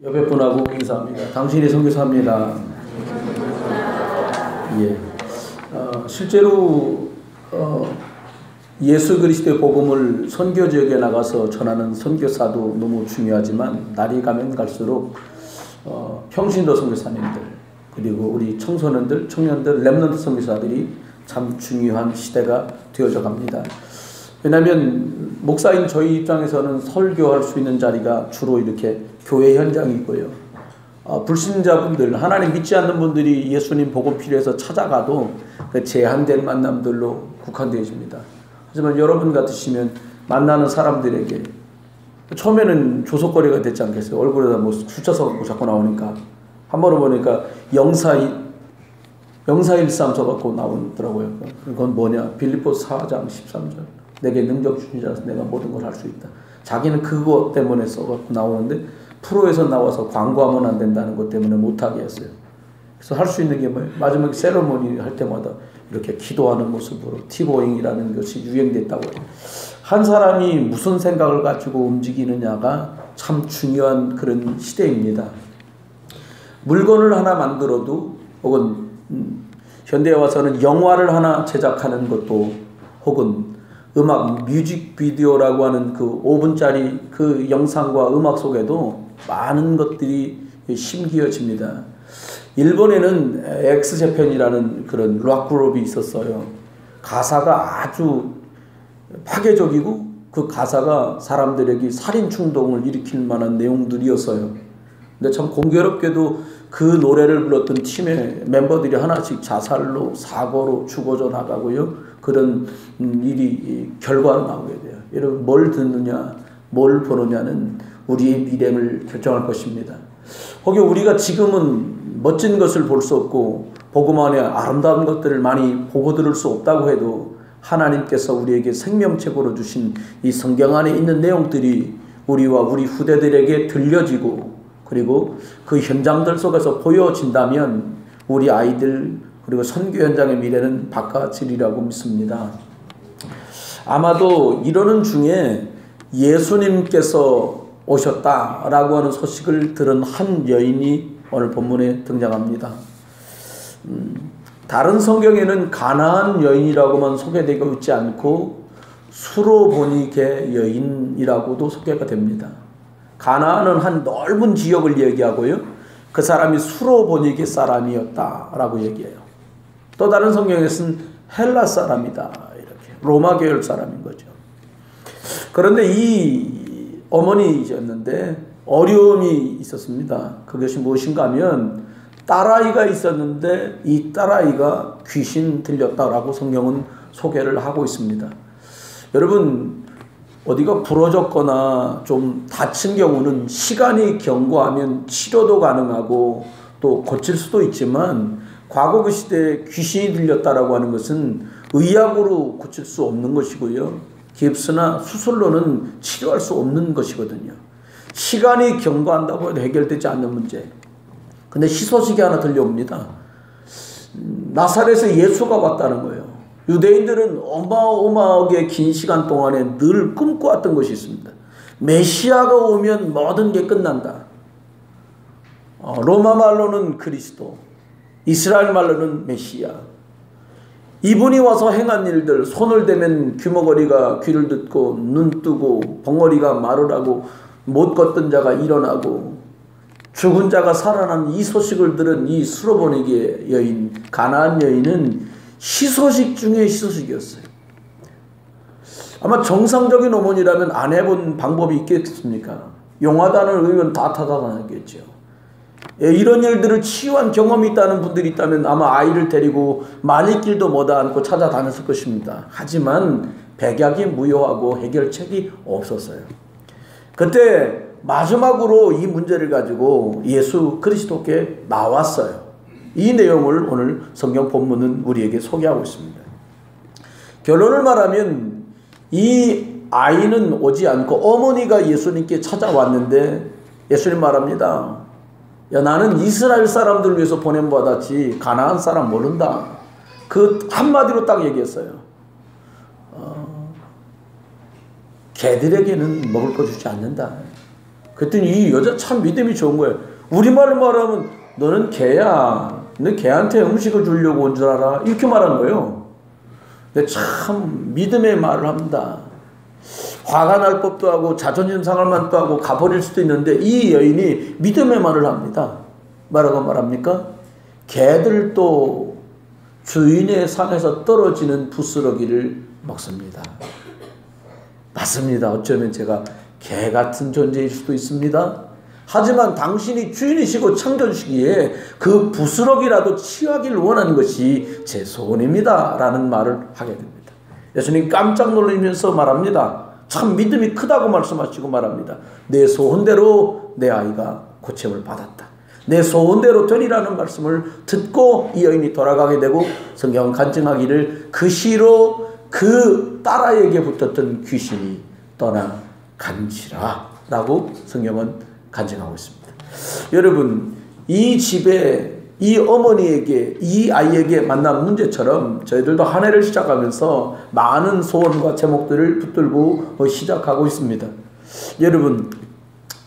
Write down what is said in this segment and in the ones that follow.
옆에 분하고 인사합니다. 당신이 선교사입니다. 예. 실제로 예수 그리스도의 복음을 선교 지역에 나가서 전하는 선교사도 너무 중요하지만 날이 가면 갈수록 평신도 선교사님들 그리고 우리 청소년들, 청년들, 렘넌트 선교사들이 참 중요한 시대가 되어져 갑니다. 왜냐하면 목사인 저희 입장에서는 설교할 수 있는 자리가 주로 이렇게 교회 현장이고요. 불신자분들, 하나님 믿지 않는 분들이 예수님 복음 필요해서 찾아가도 그 제한된 만남들로 국한되어집니다. 하지만 여러분 같으시면 만나는 사람들에게 처음에는 조속거리가 됐지 않겠어요? 얼굴에다 뭐 숫자 써갖고 자꾸 나오니까 한 번은 보니까 0413 써갖고 나오더라고요. 그건 뭐냐? 빌립보서 4장 13절. 내게 능력 주신 자라서 내가 모든 걸 할 수 있다. 자기는 그것 때문에 써갖고 나오는데 프로에서 나와서 광고하면 안 된다는 것 때문에 못하게 했어요. 그래서 할 수 있는 게 뭐예요? 마지막에 세레모니 할 때마다 이렇게 기도하는 모습으로 티보잉이라는 것이 유행됐다고 해요. 한 사람이 무슨 생각을 가지고 움직이느냐가 참 중요한 그런 시대입니다. 물건을 하나 만들어도 혹은 현대에 와서는 영화를 하나 제작하는 것도 혹은 음악 뮤직비디오라고 하는 그 5분짜리 그 영상과 음악 속에도 많은 것들이 심기어집니다. 일본에는 엑스제팬이라는 그런 락 그룹이 있었어요. 가사가 아주 파괴적이고 그 가사가 사람들에게 살인 충동을 일으킬 만한 내용들이었어요. 근데 참 공교롭게도 그 노래를 불렀던 팀의 멤버들이 하나씩 자살로 사고로 죽어져 나가고요. 그런 일이 결과로 나오게 돼요. 여러분 뭘 듣느냐 뭘 보느냐는 우리의 미래를 결정할 것입니다. 혹여 우리가 지금은 멋진 것을 볼 수 없고 복음 안에 아름다운 것들을 많이 보고 들을 수 없다고 해도 하나님께서 우리에게 생명책으로 주신 이 성경 안에 있는 내용들이 우리와 우리 후대들에게 들려지고 그리고 그 현장들 속에서 보여진다면 우리 아이들 그리고 선교 현장의 미래는 바꿔지리라고 믿습니다. 아마도 이러는 중에 예수님께서 오셨다라고 하는 소식을 들은 한 여인이 오늘 본문에 등장합니다. 다른 성경에는 가나안 여인이라고만 소개되고 있지 않고 수로보니게 여인이라고도 소개가 됩니다. 가나안은 한 넓은 지역을 얘기하고요. 그 사람이 수로보니게 사람이었다라고 얘기해요. 또 다른 성경에서는 헬라 사람이다 이렇게 로마 계열 사람인 거죠. 그런데 이 어머니였는데 어려움이 있었습니다. 그것이 무엇인가 하면 딸아이가 있었는데 이 딸아이가 귀신 들렸다라고 성경은 소개를 하고 있습니다. 여러분 어디가 부러졌거나 좀 다친 경우는 시간이 경과하면 치료도 가능하고 또 고칠 수도 있지만 과거 그 시대에 귀신이 들렸다라고 하는 것은 의학으로 고칠 수 없는 것이고요. 깁스나 수술로는 치료할 수 없는 것이거든요. 시간이 경과한다고 해도 해결되지 않는 문제. 근데 희소식이 하나 들려옵니다. 나사렛에 예수가 왔다는 거예요. 유대인들은 어마어마하게 긴 시간 동안에 늘 꿈꿔왔던 것이 있습니다. 메시아가 오면 모든 게 끝난다. 로마 말로는 그리스도, 이스라엘 말로는 메시아. 이분이 와서 행한 일들, 손을 대면 귀머거리가 귀를 듣고 눈 뜨고 벙어리가 말을 하고 못 걷던 자가 일어나고 죽은 자가 살아난 이 소식을 들은 이 수로보니게 여인, 가나안 여인은 희소식 중에 희소식이었어요. 아마 정상적인 어머니라면 안 해본 방법이 있겠습니까? 용화단을 의원 다 타다다녔겠죠. 이런 일들을 치유한 경험이 있다는 분들이 있다면 아마 아이를 데리고 말리길도 못 않고 찾아다녔을 것입니다. 하지만 백약이 무효하고 해결책이 없었어요. 그때 마지막으로 이 문제를 가지고 예수 그리스도께 나왔어요. 이 내용을 오늘 성경 본문은 우리에게 소개하고 있습니다. 결론을 말하면 이 아이는 오지 않고 어머니가 예수님께 찾아왔는데 예수님 말합니다. 야, 나는 이스라엘 사람들 위해서 보냄받았지 가나안 사람 모른다. 그 한마디로 딱 얘기했어요. 개들에게는 먹을 거 주지 않는다. 그랬더니 이 여자 참 믿음이 좋은 거예요. 우리말로 말하면 너는 개야. 너 개한테 음식을 주려고 온 줄 알아. 이렇게 말한 거예요. 근데 참 믿음의 말을 합니다. 화가 날 법도 하고 자존심 상할 만도 하고 가버릴 수도 있는데 이 여인이 믿음의 말을 합니다. 뭐라고 말합니까? 개들도 주인의 상에서 떨어지는 부스러기를 먹습니다. 맞습니다. 어쩌면 제가 개 같은 존재일 수도 있습니다. 하지만 당신이 주인이시고 창조주시기에 그 부스러기라도 취하기를 원하는 것이 제 소원입니다. 라는 말을 하게 됩니다. 예수님 깜짝 놀라면서 말합니다. 참 믿음이 크다고 말씀하시고 말합니다. 내 소원대로 내 아이가 고침을 받았다. 내 소원대로 되리라는 말씀을 듣고 이 여인이 돌아가게 되고 성경은 간증하기를 그 시로 그 딸아이에게 붙었던 귀신이 떠나간지라 라고 성경은 간증하고 있습니다. 여러분, 이 집에 이 어머니에게 이 아이에게 만난 문제처럼 저희들도 한 해를 시작하면서 많은 소원과 제목들을 붙들고 시작하고 있습니다. 여러분,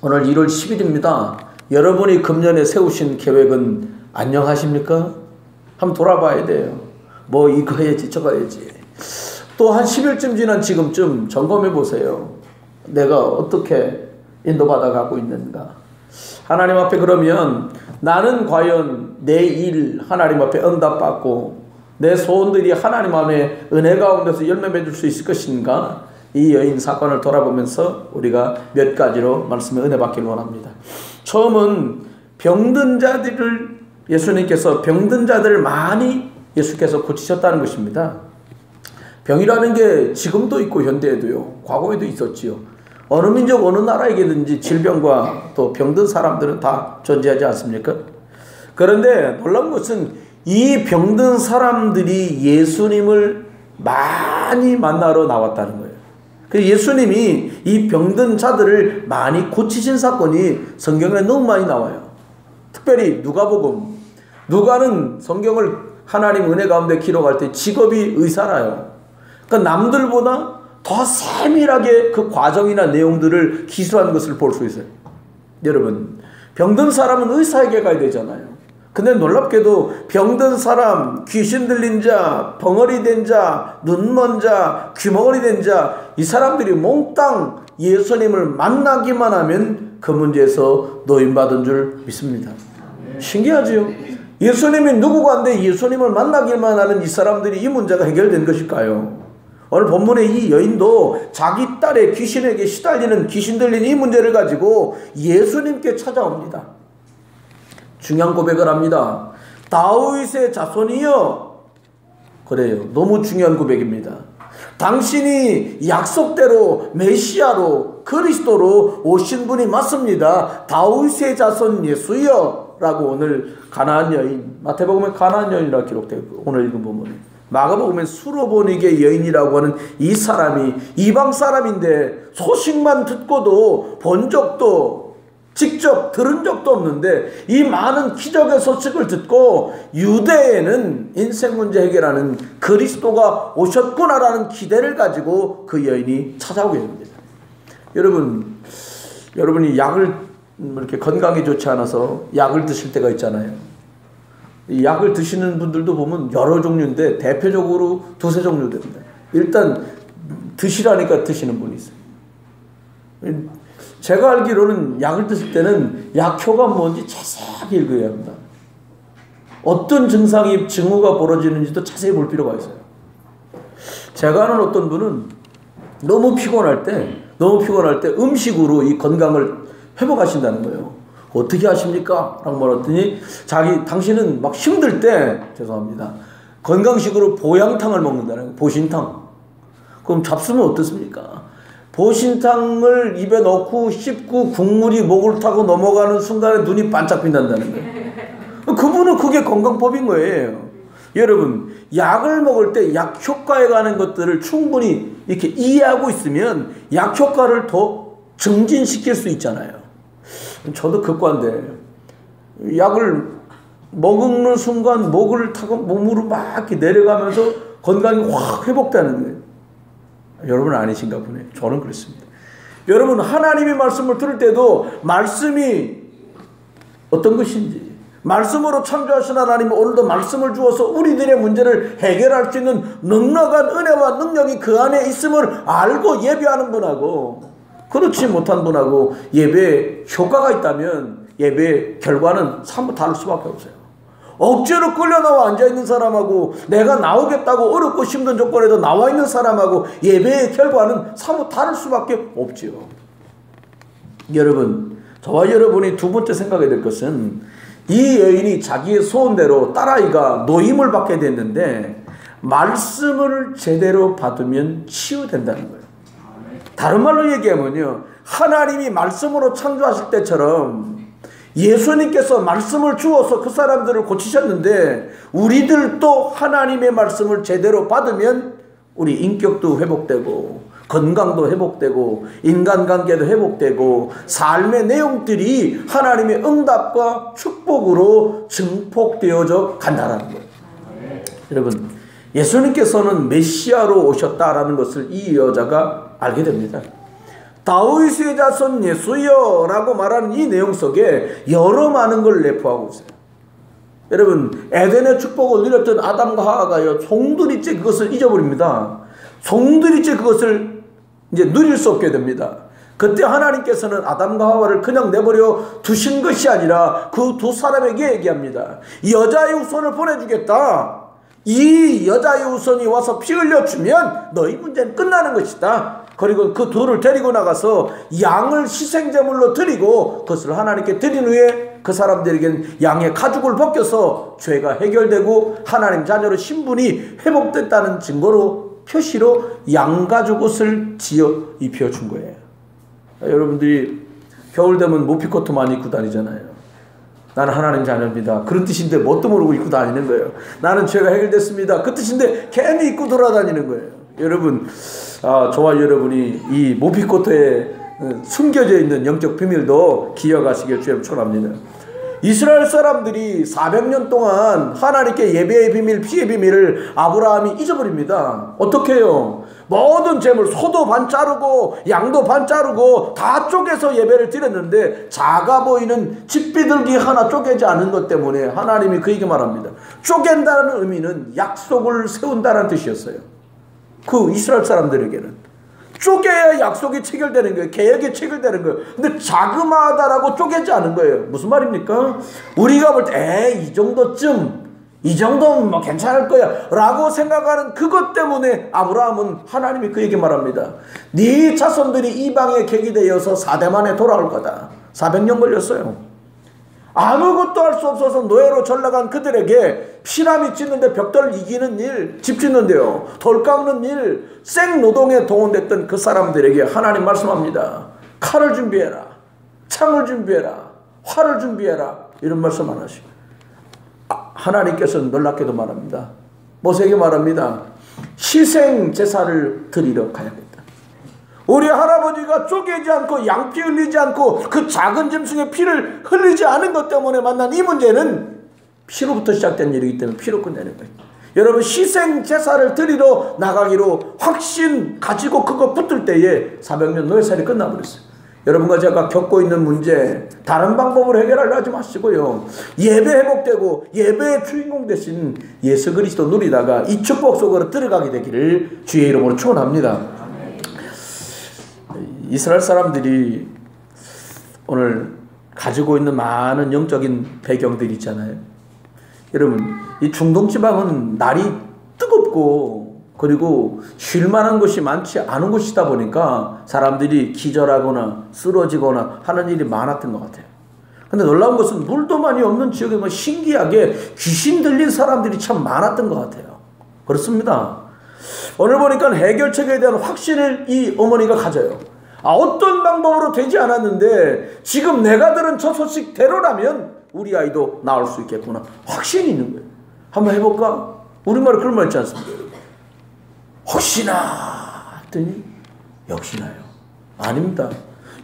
오늘 1월 10일입니다. 여러분이 금년에 세우신 계획은 안녕하십니까? 한번 돌아봐야 돼요. 뭐 이거 해야지 저거 해야지. 또 한 10일쯤 지난 지금쯤 점검해 보세요. 내가 어떻게 인도받아 가고 있는가. 하나님 앞에 그러면 나는 과연 내 일 하나님 앞에 응답받고 내 소원들이 하나님 안에 은혜 가운데서 열매 맺을 수 있을 것인가. 이 여인 사건을 돌아보면서 우리가 몇 가지로 말씀의 은혜 받기를 원합니다. 처음은 병든 자들을 예수님께서 병든 자들을 많이 예수께서 고치셨다는 것입니다. 병이라는 게 지금도 있고 현대에도요. 과거에도 있었지요. 어느 민족 어느 나라에게든지 질병과 또 병든 사람들은 다 존재하지 않습니까? 그런데 놀라운 것은 이 병든 사람들이 예수님을 많이 만나러 나왔다는 거예요. 예수님이 이 병든 자들을 많이 고치신 사건이 성경에 너무 많이 나와요. 특별히 누가복음. 누가는 성경을 하나님 은혜 가운데 기록할 때 직업이 의사라요. 그러니까 남들보다 더 세밀하게 그 과정이나 내용들을 기술한 것을 볼 수 있어요. 여러분, 병든 사람은 의사에게 가야 되잖아요. 근데 놀랍게도 병든 사람, 귀신 들린 자, 벙어리 된 자, 눈먼 자, 귀머거리 된 자, 이 사람들이 몽땅 예수님을 만나기만 하면 그 문제에서 노인받은 줄 믿습니다. 신기하지요? 예수님이 누구가 한데 예수님을 만나기만 하면 이 사람들이 이 문제가 해결된 것일까요? 오늘 본문의 이 여인도 자기 딸의 귀신에게 시달리는 귀신 들린 이 문제를 가지고 예수님께 찾아옵니다. 중요한 고백을 합니다. 다윗의 자손이여. 그래요. 너무 중요한 고백입니다. 당신이 약속대로 메시아로 그리스도로 오신 분이 맞습니다. 다윗의 자손 예수여 라고 오늘 가나안 여인, 마태복음에 가나안 여인이라고 기록되고 오늘 읽은 부분에 마가복음에 수로보니게 여인이라고 하는 이 사람이 이방 사람인데 소식만 듣고도 본 적도 직접 들은 적도 없는데 이 많은 기적의 소식을 듣고 유대에는 인생 문제 해결하는 그리스도가 오셨구나라는 기대를 가지고 그 여인이 찾아오게 됩니다. 여러분이 약을 이렇게 건강에 좋지 않아서 약을 드실 때가 있잖아요. 이 약을 드시는 분들도 보면 여러 종류인데 대표적으로 두세 종류 됩니다. 일단 드시라니까 드시는 분이 있어요. 제가 알기로는 약을 드실 때는 약효가 뭔지 자세하게 읽어야 합니다. 어떤 징후가 벌어지는지도 자세히 볼 필요가 있어요. 제가 아는 어떤 분은 너무 피곤할 때 음식으로 이 건강을 회복하신다는 거예요. 어떻게 하십니까? 라고 물었더니 당신은 막 힘들 때 죄송합니다. 건강식으로 보양탕을 먹는다는 거예요. 보신탕. 그럼 잡수면 어떻습니까? 보신탕을 입에 넣고 씹고 국물이 목을 타고 넘어가는 순간에 눈이 반짝 빛난다는 거예요. 그분은 그게 건강법인 거예요. 여러분, 약을 먹을 때 약 효과에 관한 것들을 충분히 이렇게 이해하고 있으면 약 효과를 더 증진시킬 수 있잖아요. 저도 극과인데 약을 먹는 순간 목을 타고 몸으로 막 이렇게 내려가면서 건강이 확 회복되는 거예요. 여러분은 아니신가 보네. 저는 그렇습니다. 여러분, 하나님의 말씀을 들을 때도 말씀이 어떤 것인지, 말씀으로 창조하신 하나님이 오늘도 말씀을 주어서 우리들의 문제를 해결할 수 있는 넉넉한 은혜와 능력이 그 안에 있음을 알고 예배하는 분하고, 그렇지 못한 분하고 예배에 효과가 있다면 예배의 결과는 사뭇 다를 수밖에 없어요. 억지로 끌려나와 앉아있는 사람하고 내가 나오겠다고 어렵고 힘든 조건에도 나와있는 사람하고 예배의 결과는 사뭇 다를 수밖에 없지요. 여러분, 저와 여러분이 두 번째 생각해야 될 것은, 이 여인이 자기의 소원대로 딸아이가 노임을 받게 됐는데 말씀을 제대로 받으면 치유된다는 거예요. 다른 말로 얘기하면요, 하나님이 말씀으로 창조하실 때처럼 예수님께서 말씀을 주어서 그 사람들을 고치셨는데, 우리들도 하나님의 말씀을 제대로 받으면 우리 인격도 회복되고 건강도 회복되고 인간관계도 회복되고 삶의 내용들이 하나님의 응답과 축복으로 증폭되어져 간다는 거예요. 여러분, 예수님께서는 메시아로 오셨다라는 것을 이 여자가 알게 됩니다. 다윗의 자손 예수여 라고 말하는 이 내용 속에 여러 많은 걸 내포하고 있어요. 여러분, 에덴의 축복을 누렸던 아담과 하와가요, 송두리째 그것을 잊어버립니다. 송두리째 그것을 이제 누릴 수 없게 됩니다. 그때 하나님께서는 아담과 하와를 그냥 내버려 두신 것이 아니라 그 두 사람에게 얘기합니다. 여자의 후손을 보내주겠다. 이 여자의 후손이 와서 피 흘려주면 너희 문제는 끝나는 것이다. 그리고 그 둘을 데리고 나가서 양을 희생제물로 드리고 그것을 하나님께 드린 후에 그 사람들에게는 양의 가죽을 벗겨서 죄가 해결되고 하나님 자녀로 신분이 회복됐다는 증거로, 표시로 양가죽 옷을 지어 입혀준 거예요. 여러분들이 겨울 되면 모피코트 많이 입고 다니잖아요. 나는 하나님 자녀입니다. 그런 뜻인데 뭣도 모르고 입고 다니는 거예요. 나는 죄가 해결됐습니다. 그 뜻인데 괜히 입고 돌아다니는 거예요. 여러분, 저와 여러분이 이 모피코트에 숨겨져 있는 영적 비밀도 기억하시길 주님 축원합니다. 이스라엘 사람들이 400년 동안 하나님께 예배의 비밀, 피의 비밀을 아브라함이 잊어버립니다. 어떻게 해요? 모든 재물, 소도 반 자르고 양도 반 자르고 다 쪼개서 예배를 드렸는데 작아 보이는 집비둘기 하나 쪼개지 않은 것 때문에 하나님이 그에게 말합니다. 쪼갠다는 의미는 약속을 세운다는 뜻이었어요. 그 이스라엘 사람들에게는 쪼개야 약속이 체결되는 거예요. 계약이 체결되는 거예요. 근데 자그마하다라고 쪼개지 않은 거예요. 무슨 말입니까? 우리가 볼 때 이 정도면 뭐 괜찮을 거야 라고 생각하는 그것 때문에 아브라함은 하나님이 그에게 말합니다. 네 자손들이 이방에 객이되어서 4대 만에 돌아올 거다. 400년 걸렸어요. 아무것도 할 수 없어서 노예로 전락한 그들에게 피라미 짓는데 벽돌 이기는 일, 집 짓는데요, 돌 깎는 일, 생노동에 동원됐던 그 사람들에게 하나님 말씀합니다. 칼을 준비해라, 창을 준비해라, 활을 준비해라, 이런 말씀 안 하시고 하나님께서는 놀랍게도 말합니다. 모세에게 말합니다. 희생 제사를 드리러 가야겠다. 우리 할아버지가 쪼개지 않고 양피 흘리지 않고 그 작은 짐승의 피를 흘리지 않은 것 때문에 만난 이 문제는 피로부터 시작된 일이기 때문에 피로 끝내는 거예요. 여러분, 희생 제사를 드리러 나가기로 확신 가지고 그거 붙을 때에 400년 노예살이 끝나버렸어요. 여러분과 제가 겪고 있는 문제 다른 방법으로 해결하려 하지 마시고요, 예배 회복되고 예배의 주인공 되신 예수 그리스도 누리다가 이 축복 속으로 들어가게 되기를 주의 이름으로 축원합니다. 이스라엘 사람들이 오늘 가지고 있는 많은 영적인 배경들이 있잖아요. 여러분, 이 중동 지방은 날이 뜨겁고 그리고 쉴 만한 곳이 많지 않은 곳이다 보니까 사람들이 기절하거나 쓰러지거나 하는 일이 많았던 것 같아요. 근데 놀라운 것은 물도 많이 없는 지역에 뭐 신기하게 귀신 들린 사람들이 참 많았던 것 같아요. 그렇습니다. 오늘 보니까 해결책에 대한 확신을 이 어머니가 가져요. 어떤 방법으로 되지 않았는데 지금 내가 들은 저 소식대로라면 우리 아이도 나올 수 있겠구나. 확신이 있는 거예요. 한번 해볼까? 우리말에 그런 말 있지 않습니까? 혹시나 했더니 역시나요. 아닙니다.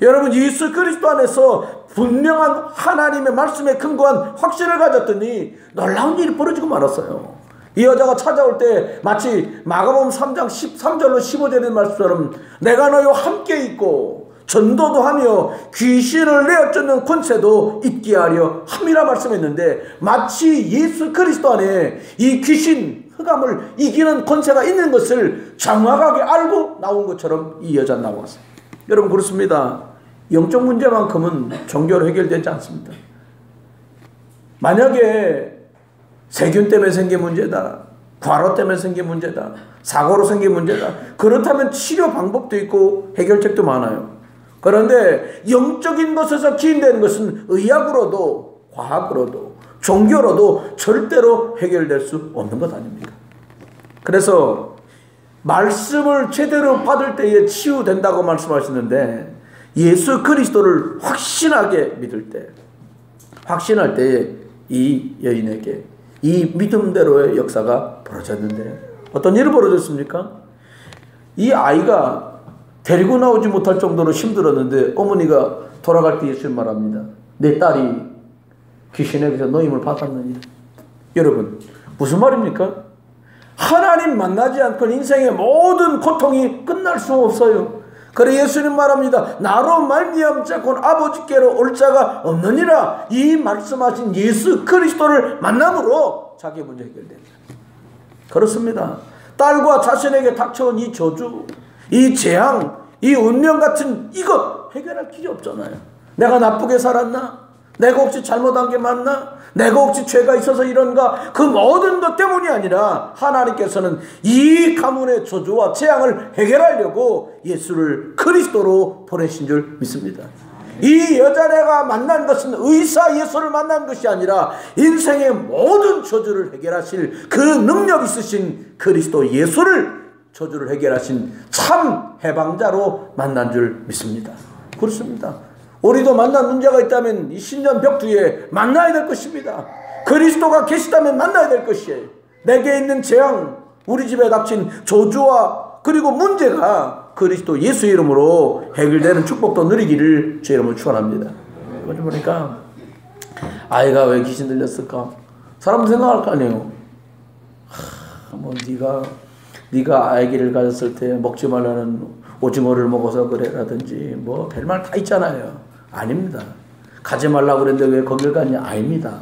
여러분, 예수 그리스도 안에서 분명한 하나님의 말씀에 근거한 확신을 가졌더니 놀라운 일이 벌어지고 말았어요. 이 여자가 찾아올 때 마치 마가복음 3장 13절로 15절의 말씀처럼 내가 너희와 함께 있고 전도도 하며 귀신을 내어쫓는 권세도 있게 하려 함이라 말씀했는데, 마치 예수 그리스도 안에 이 귀신 흑암을 이기는 권세가 있는 것을 정확하게 알고 나온 것처럼 이 여자 나왔어요. 여러분, 그렇습니다. 영적 문제만큼은 종교로 해결되지 않습니다. 만약에 세균 때문에 생긴 문제다, 과로 때문에 생긴 문제다, 사고로 생긴 문제다, 그렇다면 치료 방법도 있고 해결책도 많아요. 그런데 영적인 것에서 기인되는 것은 의학으로도 과학으로도 종교로도 절대로 해결될 수 없는 것 아닙니까? 그래서 말씀을 제대로 받을 때에 치유된다고 말씀하시는데, 예수 그리스도를 확신하게 믿을 때, 확신할 때에 이 여인에게 이 믿음대로의 역사가 벌어졌는데, 어떤 일이 벌어졌습니까? 이 아이가 데리고 나오지 못할 정도로 힘들었는데 어머니가 돌아갈 때 예수님 말합니다. 내 딸이 귀신에게서 노임을 받았느니라. 여러분, 무슨 말입니까? 하나님 만나지 않고는 인생의 모든 고통이 끝날 수 없어요. 그래 예수님 말합니다. 나로 말미암자곤 아버지께로 올 자가 없느니라. 이 말씀하신 예수 그리스도를 만남으로 자기 문제 해결됩니다. 그렇습니다. 딸과 자신에게 닥쳐온 이 저주, 이 재앙, 이 운명 같은 이것 해결할 길이 없잖아요. 내가 나쁘게 살았나? 내가 혹시 잘못한 게 맞나? 내가 혹시 죄가 있어서 이런가? 그 모든 것 때문이 아니라 하나님께서는 이 가문의 저주와 재앙을 해결하려고 예수를 그리스도로 보내신 줄 믿습니다. 이 여자네가 만난 것은 의사 예수를 만난 것이 아니라 인생의 모든 저주를 해결하실 그 능력 있으신 그리스도 예수를 저주를 해결하신 참 해방자로 만난 줄 믿습니다. 그렇습니다. 우리도 만난 문제가 있다면 이 신전 벽 뒤에 만나야 될 것입니다. 그리스도가 계시다면 만나야 될 것이에요. 내게 있는 재앙, 우리 집에 닥친 저주와 그리고 문제가 그리스도 예수 이름으로 해결되는 축복도 누리기를 주 이름으로 축원합니다. 그러다 보니까 아이가 왜 귀신 들렸을까? 사람 생각할 거 아니에요. 뭐 네가 아기를 가졌을 때 먹지 말라는 오징어를 먹어서 그래라든지 뭐 별말 다 있잖아요. 아닙니다. 가지 말라고 그랬는데 왜 거길 갔냐? 아닙니다.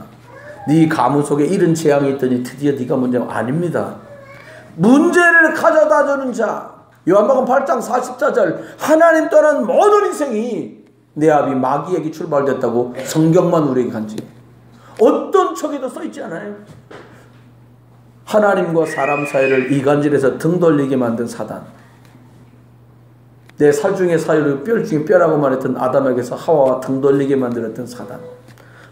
네 가문 속에 이런 재앙이 있더니 드디어 네가 문제가 아닙니다. 문제를 가져다 주는 자, 요한복음 8장 44절, 하나님 떠난 모든 인생이 내 앞이 마귀에게 출발됐다고 성경만 우리에게 간지. 어떤 척에도 써있지 않아요? 하나님과 사람 사이를 이간질해서 등 돌리게 만든 사단, 내 살 중에 살로 뼈 중에 뼈라고 말했던 아담에게서 하와와 등 돌리게 만들었던 사단,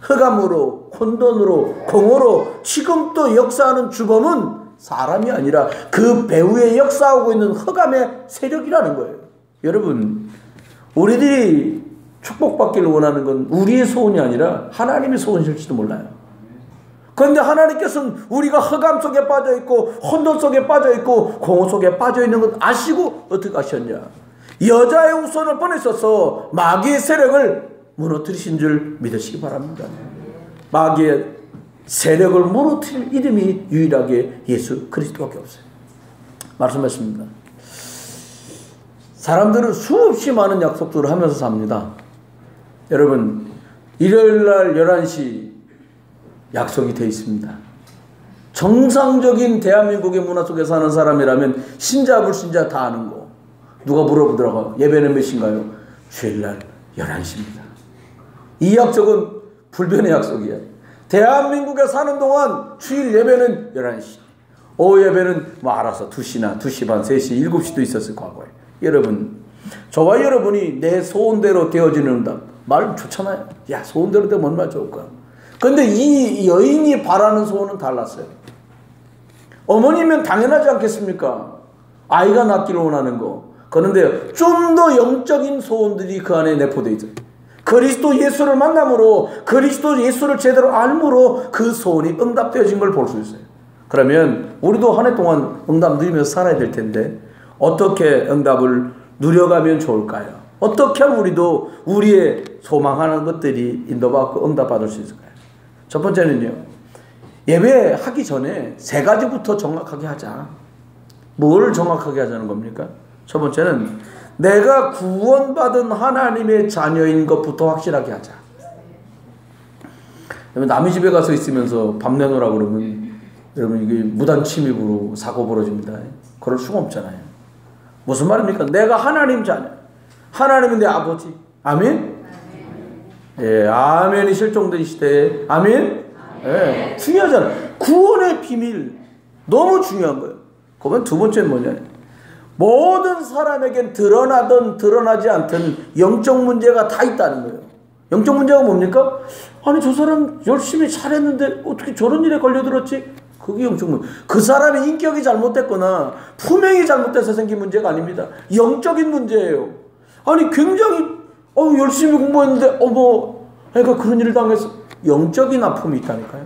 흑암으로 혼돈으로 공허로 지금 또 역사하는 주범은 사람이 아니라 그 배후에 역사하고 있는 흑암의 세력이라는 거예요. 여러분, 우리들이 축복받기를 원하는 건 우리의 소원이 아니라 하나님의 소원일지도 몰라요. 그런데 하나님께서는 우리가 흑암 속에 빠져있고 혼돈 속에 빠져있고 공허 속에 빠져있는 것 아시고 어떻게 하셨냐? 여자의 후손을 보내셔서 마귀의 세력을 무너뜨리신 줄 믿으시기 바랍니다. 마귀의 세력을 무너뜨릴 이름이 유일하게 예수 그리스도밖에 없어요. 말씀하십니다. 사람들은 수없이 많은 약속들을 하면서 삽니다. 여러분, 일요일날 11시 약속이 되어 있습니다. 정상적인 대한민국의 문화 속에 사는 사람이라면 신자 불신자 다 아는 거. 누가 물어보더라고요. 예배는 몇 시인가요? 주일날 11시입니다. 이 약속은 불변의 약속이야. 대한민국에 사는 동안 주일 예배는 11시. 오후 예배는 뭐 알아서 2시나 2시 반, 3시, 7시도 있었을 과거에. 여러분, 저와 여러분이 내 소원대로 되어지는 응답. 말 좋잖아요. 야, 소원대로 되면 얼마나 좋을까. 근데 이 여인이 바라는 소원은 달랐어요. 어머니면 당연하지 않겠습니까? 아이가 낳기를 원하는 거. 그런데 좀 더 영적인 소원들이 그 안에 내포되어 있어요. 그리스도 예수를 만남으로, 그리스도 예수를 제대로 알므로 그 소원이 응답되어진 걸 볼 수 있어요. 그러면 우리도 한 해 동안 응답 누리면서 살아야 될 텐데 어떻게 응답을 누려가면 좋을까요? 어떻게 하면 우리도 우리의 소망하는 것들이 인도받고 응답받을 수 있을까요? 첫 번째는요, 예배하기 전에 3가지부터 정확하게 하자. 뭘 정확하게 하자는 겁니까? 첫 번째는 내가 구원받은 하나님의 자녀인 것부터 확실하게 하자. 남의 집에 가서 있으면서 밤 내놓으라 그러면 여러분 이게 무단 침입으로 사고 벌어집니다. 그럴 수가 없잖아요. 무슨 말입니까? 내가 하나님 자녀. 하나님은 내 아버지. 아멘? 예, 아멘이 실종된 시대에 아멘? 예, 중요하잖아요. 구원의 비밀 너무 중요한 거예요. 그러면 두 번째는 뭐냐? 모든 사람에겐 드러나든 드러나지 않든 영적 문제가 다 있다는 거예요. 영적 문제가 뭡니까? 아니 저 사람 열심히 잘했는데 어떻게 저런 일에 걸려들었지? 그게 영적 문제. 그 사람의 인격이 잘못됐거나 품행이 잘못돼서 생긴 문제가 아닙니다. 영적인 문제예요. 아니 굉장히 열심히 공부했는데 애가 그런 일을 당해서 영적인 아픔이 있다니까요.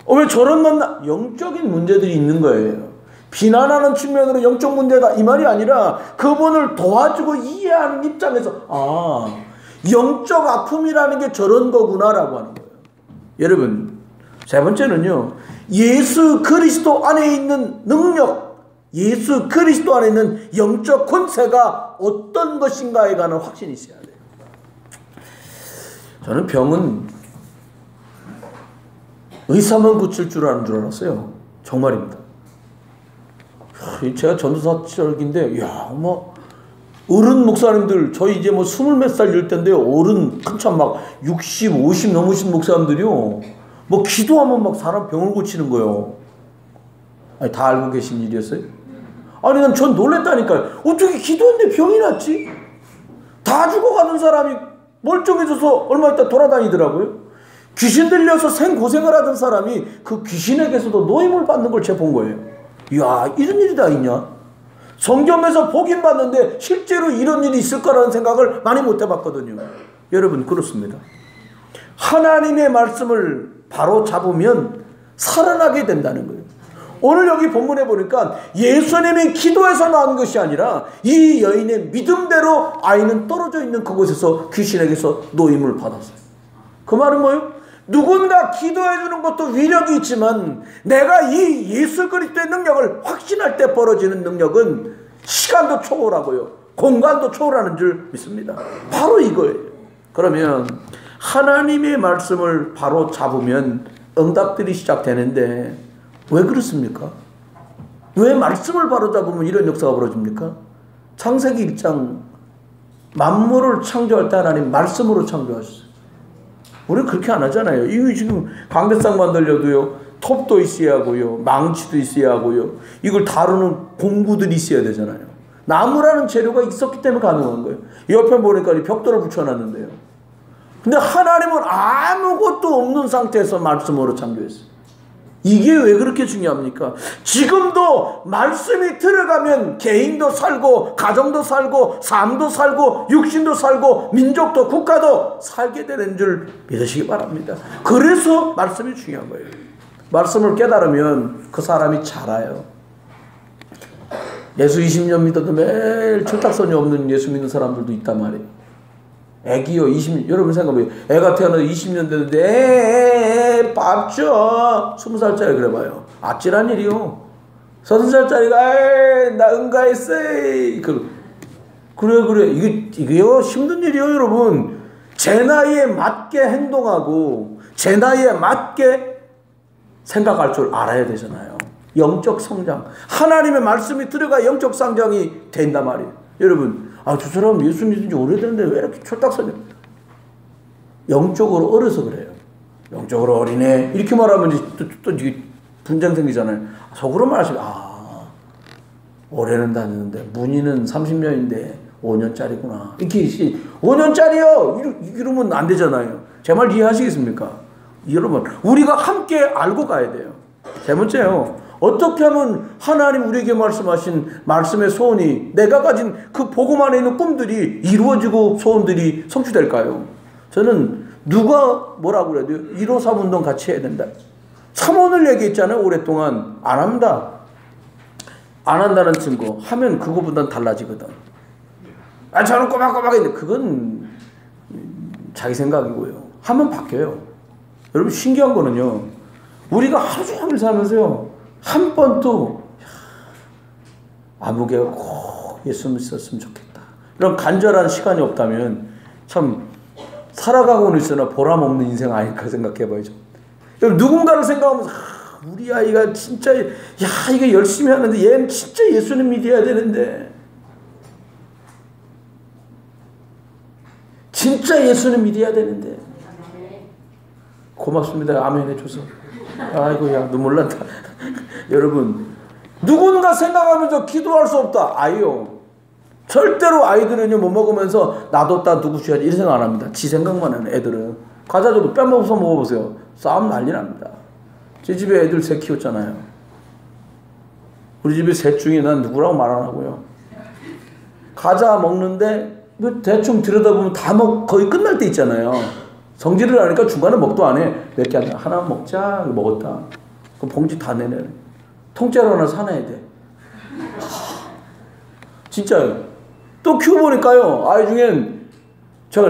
왜 저런 영적인 문제들이 있는 거예요. 비난하는 측면으로 영적 문제다 이 말이 아니라 그분을 도와주고 이해하는 입장에서 영적 아픔이라는 게 저런 거구나라고 하는 거예요. 여러분 세 번째는요. 예수 그리스도 안에 있는 능력, 예수 그리스도 안에 있는 영적 권세가 어떤 것인가에 관한 확신이 있어야 돼요. 저는 병은 의사만 고칠 줄 아는 줄 알았어요. 정말입니다. 제가 전도사 시절인데, 어른 목사님들, 저희 이제 20 몇 살 일 때인데요. 어른, 한참 60, 50 넘으신 목사님들이요. 기도하면 사람 병을 고치는 거예요. 아니, 다 알고 계신 일이었어요? 아니, 난 전 놀랬다니까요. 어떻게 기도했는데 병이 났지? 다 죽어가는 사람이 멀쩡해져서 얼마 있다 돌아다니더라고요. 귀신 들려서 생고생을 하던 사람이 그 귀신에게서도 노임을 받는 걸 제가 본 거예요. 이야, 이런 일이 다 있냐? 성경에서 보긴 봤는데 실제로 이런 일이 있을 거라는 생각을 많이 못 해봤거든요. 여러분 그렇습니다. 하나님의 말씀을 바로 잡으면 살아나게 된다는 거예요. 오늘 여기 본문에 보니까 예수님이 기도해서 나온 것이 아니라 이 여인의 믿음대로 아이는 떨어져 있는 그곳에서 귀신에게서 노임을 받았어요. 그 말은 뭐예요? 누군가 기도해 주는 것도 위력이 있지만 내가 이 예수 그리스도의 능력을 확신할 때 벌어지는 능력은 시간도 초월하고요. 공간도 초월하는 줄 믿습니다. 바로 이거예요. 그러면 하나님의 말씀을 바로 잡으면 응답들이 시작되는데 왜 그렇습니까? 왜 말씀을 바로 잡으면 이런 역사가 벌어집니까? 창세기 1장 만물을 창조할 때 하나님 말씀으로 창조하셨어요. 우리는 그렇게 안 하잖아요. 이거 지금 강대상 만들려도요. 톱도 있어야 하고요. 망치도 있어야 하고요. 이걸 다루는 공구들이 있어야 되잖아요. 나무라는 재료가 있었기 때문에 가능한 거예요. 옆에 보니까 벽돌을 붙여놨는데요. 근데 하나님은 아무것도 없는 상태에서 말씀으로 창조했어요. 이게 왜 그렇게 중요합니까? 지금도 말씀이 들어가면 개인도 살고 가정도 살고 삶도 살고 육신도 살고 민족도 국가도 살게 되는 줄 믿으시기 바랍니다. 그래서 말씀이 중요한 거예요. 말씀을 깨달으면 그 사람이 자라요. 예수 20년 믿어도 매일 철딱선이 없는 예수 믿는 사람들도 있단 말이에요. 애기요 20년 여러분 생각해보세요. 애가 태어나서 20년 됐는데 밥 줘 20살짜리 그래봐요. 아찔한 일이요. 30살짜리가 나 응가했어 그래 이게요 힘든 일이요. 여러분 제 나이에 맞게 행동하고 제 나이에 맞게 생각할 줄 알아야 되잖아요. 영적 성장 하나님의 말씀이 들어가 영적 성장이 된단 말이에요. 여러분 저 사람 예수 믿은 지 오래됐는데 왜 이렇게 철딱서냐? 영적으로 어려서 그래요. 영적으로 어리네. 이렇게 말하면 또 분쟁 생기잖아요. 속으로 말하시면 올해는 다녔는데 문의는 30년인데 5년짜리구나. 이렇게 5년짜리요. 이러면 안 되잖아요. 제 말 이해하시겠습니까? 여러분 우리가 함께 알고 가야 돼요. 세 번째요. 어떻게 하면 하나님 우리에게 말씀하신 말씀의 소원이 내가 가진 그 복음 안에 있는 꿈들이 이루어지고 소원들이 성취될까요? 저는 누가 뭐라고 그래도 153 운동 같이 해야 된다. 삼원을 얘기했잖아요. 오랫동안 안 합니다. 안 한다는 증거 하면 그거보단 달라지거든. 저는 꼬박꼬박 했는데 그건 자기 생각이고요. 하면 바뀌어요. 여러분 신기한 거는요. 우리가 하루 종일 살면서요. 한 번도 아무개가 꼭 예수 믿었으면 좋겠다. 이런 간절한 시간이 없다면 참 살아가고는 있으나 보람없는 인생 아닐까 생각해봐야죠. 누군가를 생각하면서 우리 아이가 진짜 이게 열심히 하는데 얘는 진짜 예수님 믿어야 되는데 진짜 예수님 믿어야 되는데 고맙습니다. 아멘 해줘서. 아이고야 눈물 난다. 여러분 누군가 생각하면서 기도할 수 없다. 아이요. 절대로 아이들은요 못 먹으면서 놔뒀다 누구 줘야지 이런 생각 안 합니다. 지 생각만 하는 애들은. 과자 줘도 빼먹어서 먹어보세요. 싸움 난리 납니다. 제 집에 애들 셋 키웠잖아요. 우리 집에 셋 중에 난 누구라고 말 안 하고요. 과자 먹는데 뭐 대충 들여다보면 다 거의 끝날 때 있잖아요. 성질을 하니까 중간에 먹도 안 해. 몇 개 하나 먹자. 먹었다. 그럼 봉지 다 내내. 통째로 하나 사놔야 돼. 진짜요. 또 키워보니까요. 아이 중엔 제가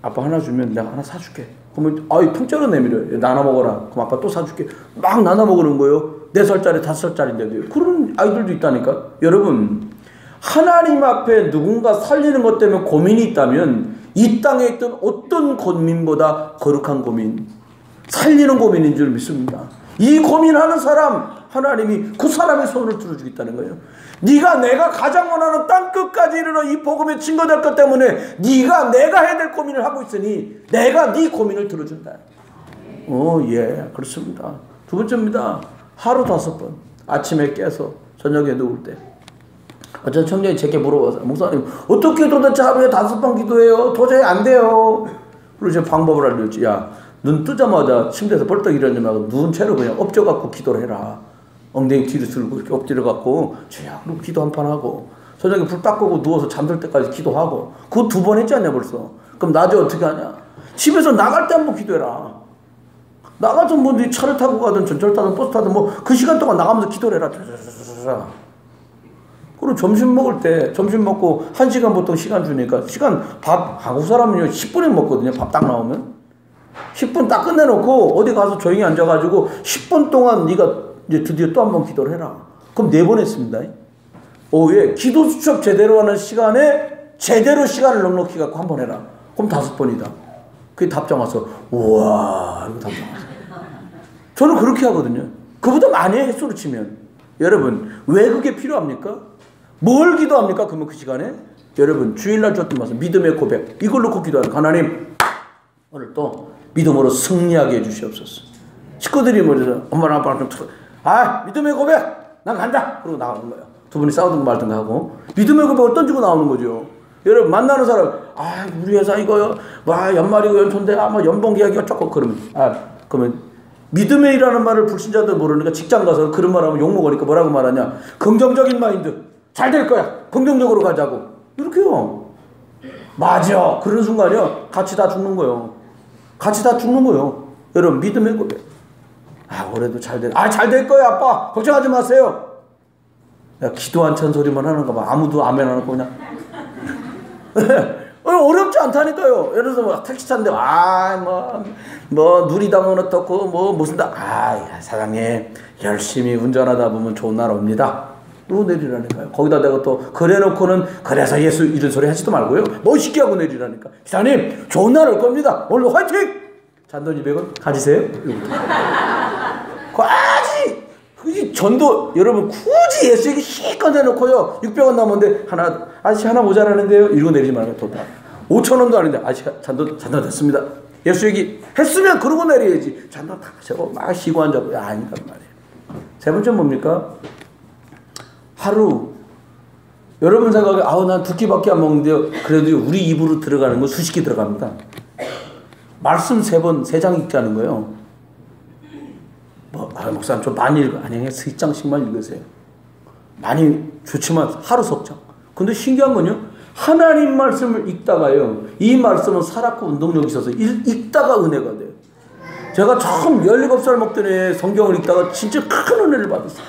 아빠 하나 주면 내가 하나 사줄게. 그러면 아이 통째로 내밀어요. 나눠 먹어라. 그럼 아빠 또 사줄게. 막 나눠 먹는 거예요. 4살짜리 5살짜리인데도요. 그런 아이들도 있다니까. 여러분 하나님 앞에 누군가 살리는 것 때문에 고민이 있다면 이 땅에 있던 어떤 고민보다 거룩한 고민, 살리는 고민인 줄 믿습니다. 이 고민하는 사람 하나님이 그 사람의 손을 들어주겠다는 거예요. 내가 가장 원하는 땅 끝까지 이르러 이 복음에 증거될 것 때문에 내가 해야 될 고민을 하고 있으니 내가 네 고민을 들어준다. 예, 그렇습니다. 두 번째입니다. 하루 5번 아침에 깨서 저녁에 누울 때 어떤 청년이 제게 물어봐서 목사님 어떻게 도대체 하루에 5번 기도해요? 도저히 안 돼요. 그래서 제가 방법을 알려줬지. 야, 눈 뜨자마자 침대에서 벌떡 일어나지 말고 누운 채로 그냥 엎져갖고 기도를 해라. 엉덩이 뒤로 들고 이렇게 엎드려갖고 주야 그리고 기도 한 판 하고 저녁에 불 딱 끄고 누워서 잠들 때까지 기도하고 그거 2번 했지 않냐 벌써. 그럼 낮에 어떻게 하냐. 집에서 나갈 때 한번 기도해라. 나가서 뭐 차를 타고 가든 전철 타든 버스 타든 뭐 그 시간 동안 나가면서 기도를 해라. 그리고 점심 먹을 때 점심 먹고 1시간 보통 시간 주니까 시간 밥 한국 사람은요 10분에 먹거든요. 밥 딱 나오면 10분 딱 끝내놓고 어디 가서 조용히 앉아가지고 10분 동안 네가 이제 드디어 또 한 번 기도를 해라. 그럼 4번 했습니다. 오후에 기도 수첩 제대로 하는 시간에 제대로 시간을 넉넉히 갖고 한 번 해라. 그럼 5번이다. 그게 답장 와서 우와 이거 답장 와서 저는 그렇게 하거든요. 그보다 많이 해 횟수로 치면. 여러분 왜 그게 필요합니까? 뭘 기도합니까? 그러면 그 시간에 여러분 주일날 줬던 말씀 믿음의 고백 이걸 놓고 기도하는 하나님 오늘 또 믿음으로 승리하게 해주시옵소서. 식구들이 뭐죠? 엄마랑 아빠랑 좀 믿음의 고백 난 간다 그러고 나가는 거예요. 두 분이 싸우든 말든가 하고 믿음의 고백을 던지고 나오는 거죠. 여러분 만나는 사람 우리 회사 이거요 연말이고 연초인데 연봉 계약이 어쩌고 그러면 믿음의이라는 말을 불신자들 모르니까 직장 가서 그런 말하면 욕먹으니까 뭐라고 말하냐. 긍정적인 마인드 잘 될 거야 긍정적으로 가자고 이렇게요. 맞아. 그런 순간이요 같이 다 죽는 거예요. 같이 다 죽는 거예요. 여러분 믿음의 고백 올해도 잘 될 거야 아빠 걱정하지 마세요. 야, 기도 안 찬 소리만 하는가 봐. 아무도 아멘 안 하고 그냥 어렵지 않다니까요. 예를 들어서 뭐 택시 탄데 뭐 누리당은 어떻고 뭐 무슨 사장님 열심히 운전하다 보면 좋은 날 옵니다. 이러고 내리라니까요. 거기다 내가 또 그래놓고는 그래서 예수 이런 소리 하지도 말고요. 멋있게 하고 내리라니까. 기사님 좋은 날 올 겁니다. 오늘 화이팅! 잔돈 200원 가지세요. 굳이 전도 여러분 굳이 예수에게 실컷 내놓고요 600원 남았는데 아저씨 하나 모자라는데요 이러고 내리지 말고 또 5,000원도 아닌데 아저씨 잔돈 됐습니다. 예수 얘기 했으면 그러고 내려야지. 잔돈 다 세고 막 쉬고 앉아고 아니다 말이에요. 세 번째 뭡니까? 하루 여러분 생각에 난 2끼밖에 안 먹는데요. 그래도 우리 입으로 들어가는 건 수십 끼 들어갑니다. 말씀 3장 읽자는 거예요. 목사님 좀 많이 읽어. 아니 3장씩만 읽으세요. 많이 좋지만 하루 석장. 근데 신기한 건요. 하나님 말씀을 읽다가요. 이 말씀은 살았고 운동력이 있어서 읽다가 은혜가 돼요. 제가 처음 17살 먹던 애 성경을 읽다가 진짜 큰 은혜를 받았어요.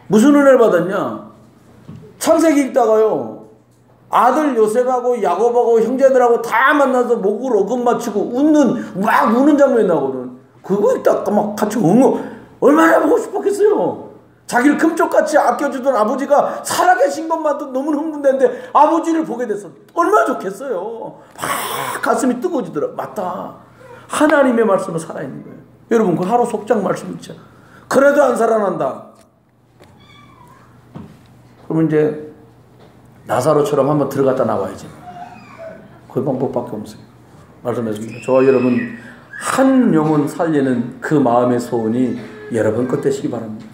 무슨 은혜를 받았냐. 창세기 읽다가요. 아들 요셉하고 야곱하고 형제들하고 다 만나서 목을 어금 맞추고 막 우는 장면이 나거든. 그거 읽다가 막 같이 얼마나 보고 싶었겠어요. 자기를 금쪽같이 아껴주던 아버지가 살아계신 것만도 너무 흥분되는데 아버지를 보게 돼서 얼마나 좋겠어요. 막 가슴이 뜨거워지더라. 맞다. 하나님의 말씀은 살아있는 거예요. 여러분, 그 하루 속장 말씀 있죠. 그래도 안 살아난다. 그러면 이제 나사로처럼 한번 들어갔다 나와야지. 그 방법밖에 없어요. 말씀했습니다. 저와 여러분, 한 영혼 살리는 그 마음의 소원이 여러분 것 되시기 바랍니다.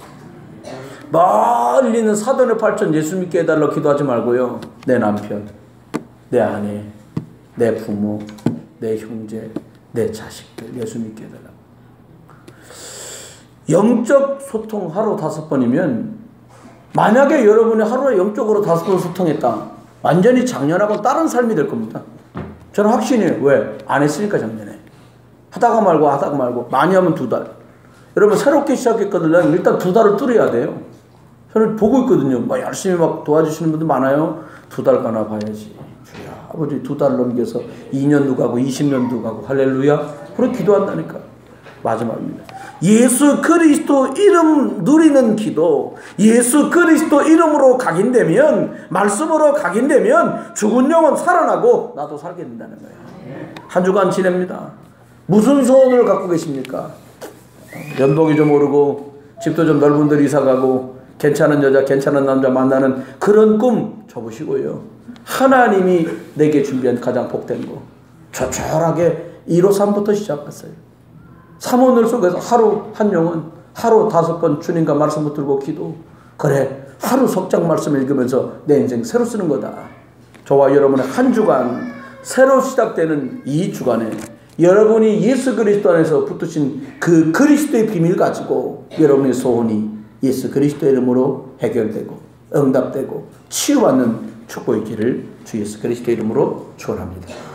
멀리 있는 사돈의 팔천 예수 믿게 해달라 기도하지 말고요. 내 남편, 내 아내, 내 부모, 내 형제, 내 자식들 예수 믿게 해달라. 영적 소통 하루 5번이면, 만약에 여러분이 하루에 영적으로 5번 소통했다, 완전히 작년하고 다른 삶이 될 겁니다. 저는 확신이에요. 왜? 안 했으니까 작년에. 하다가 말고 많이 하면 2달. 여러분, 새롭게 시작했거든요. 일단 2달을 뚫어야 돼요. 저는 보고 있거든요. 막 열심히 막 도와주시는 분들 많아요. 2달가나 봐야지. 주야, 아버지 2달 넘겨서 2년도 가고 20년도 가고 할렐루야. 그렇게 기도한다니까. 마지막입니다. 예수 그리스도 이름 누리는 기도, 예수 그리스도 이름으로 각인되면, 말씀으로 각인되면 죽은 영혼 살아나고 나도 살게 된다는 거예요. 한 주간 지냅니다. 무슨 소원을 갖고 계십니까? 연봉이 좀 오르고 집도 좀 넓은 데 이사가고 괜찮은 여자 괜찮은 남자 만나는 그런 꿈 접으시고요. 하나님이 내게 준비한 가장 복된 거 조촐하게 1호 3부터 시작했어요. 3원을 속에서 하루 한 영혼, 하루 5번 주님과 말씀 붙들고 기도. 그래, 하루 석장 말씀 읽으면서 내 인생 새로 쓰는 거다. 저와 여러분의 한 주간, 새로 시작되는 이 주간에 여러분이 예수 그리스도 안에서 붙으신 그 그리스도의 비밀 가지고 여러분의 소원이 예수 그리스도의 이름으로 해결되고 응답되고 치유받는 축복의 길을 주 예수 그리스도의 이름으로 축원합니다.